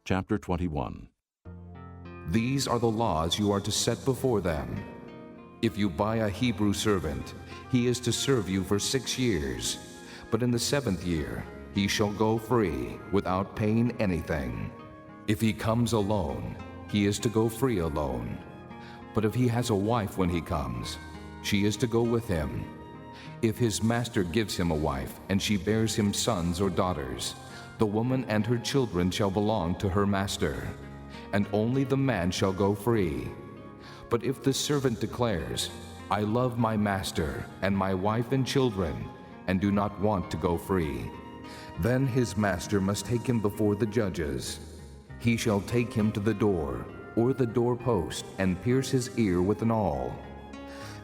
Chapter 21. These are the laws you are to set before them. If you buy a Hebrew servant, he is to serve you for 6 years, but in the 7th year he shall go free without paying anything. If he comes alone, he is to go free alone. But if he has a wife when he comes, she is to go with him. If his master gives him a wife, and she bears him sons or daughters, the woman and her children shall belong to her master, and only the man shall go free. But if the servant declares, I love my master and my wife and children, and do not want to go free, then his master must take him before the judges. He shall take him to the door, or the doorpost, and pierce his ear with an awl.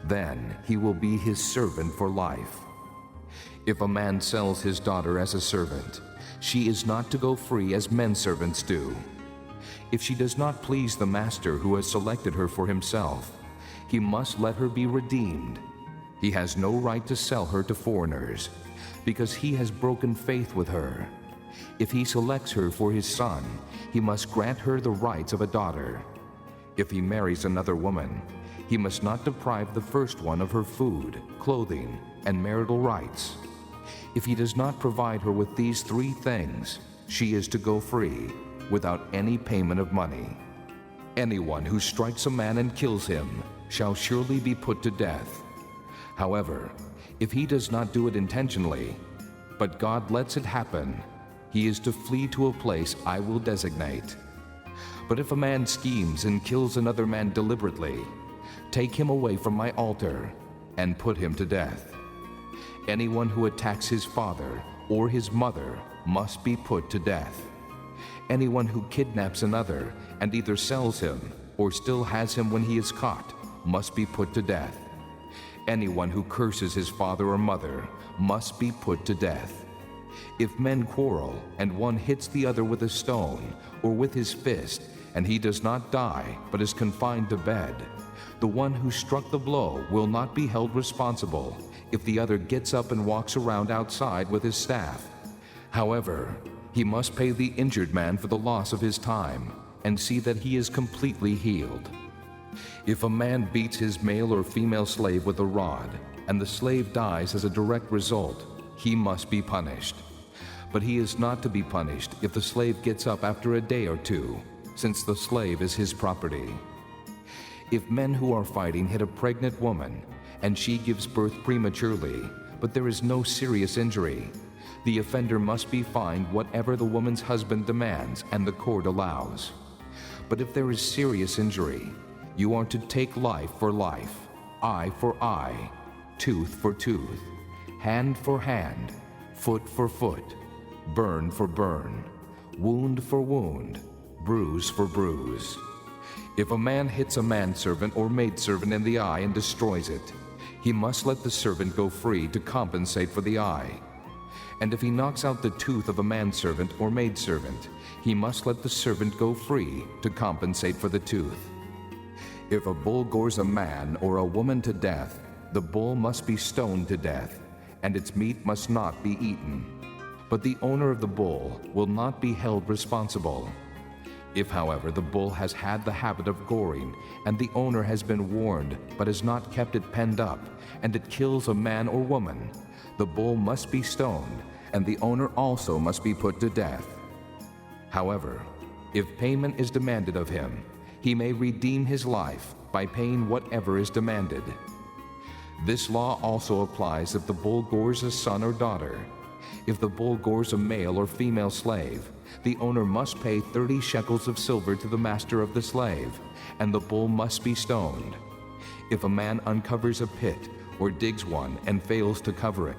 Then he will be his servant for life. If a man sells his daughter as a servant, she is not to go free as men servants do. If she does not please the master who has selected her for himself, he must let her be redeemed. He has no right to sell her to foreigners, because he has broken faith with her. If he selects her for his son, he must grant her the rights of a daughter. If he marries another woman, he must not deprive the first one of her food, clothing, and marital rights. If he does not provide her with these 3 things, she is to go free, without any payment of money. Anyone who strikes a man and kills him shall surely be put to death. However, if he does not do it intentionally, but God lets it happen, he is to flee to a place I will designate. But if a man schemes and kills another man deliberately, take him away from my altar and put him to death. Anyone who attacks his father or his mother must be put to death. Anyone who kidnaps another and either sells him or still has him when he is caught must be put to death. Anyone who curses his father or mother must be put to death. If men quarrel and one hits the other with a stone or with his fist, and he does not die but is confined to bed, the one who struck the blow will not be held responsible if the other gets up and walks around outside with his staff. However, he must pay the injured man for the loss of his time and see that he is completely healed. If a man beats his male or female slave with a rod, and the slave dies as a direct result, he must be punished. But he is not to be punished if the slave gets up after a day or 2, since the slave is his property. If men who are fighting hit a pregnant woman, and she gives birth prematurely, but there is no serious injury, the offender must be fined whatever the woman's husband demands and the court allows. But if there is serious injury, you are to take life for life, eye for eye, tooth for tooth, hand for hand, foot for foot, burn for burn, wound for wound, bruise for bruise. If a man hits a manservant or maidservant in the eye and destroys it, he must let the servant go free to compensate for the eye. And if he knocks out the tooth of a manservant or maidservant, he must let the servant go free to compensate for the tooth. If a bull gores a man or a woman to death, the bull must be stoned to death, and its meat must not be eaten. But the owner of the bull will not be held responsible. If, however, the bull has had the habit of goring, and the owner has been warned but has not kept it penned up, and it kills a man or woman, the bull must be stoned, and the owner also must be put to death. However, if payment is demanded of him, he may redeem his life by paying whatever is demanded. This law also applies if the bull gores a son or daughter. If the bull gores a male or female slave, the owner must pay 30 shekels of silver to the master of the slave, and the bull must be stoned. If a man uncovers a pit or digs one and fails to cover it,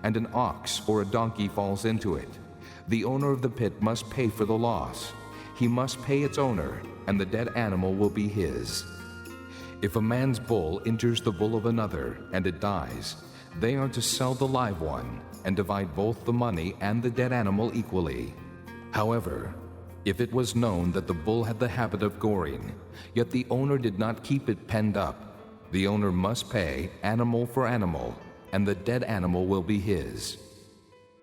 and an ox or a donkey falls into it, the owner of the pit must pay for the loss. He must pay its owner, and the dead animal will be his. If a man's bull injures the bull of another and it dies, they are to sell the live one and divide both the money and the dead animal equally. However, if it was known that the bull had the habit of goring, yet the owner did not keep it penned up, the owner must pay animal for animal, and the dead animal will be his.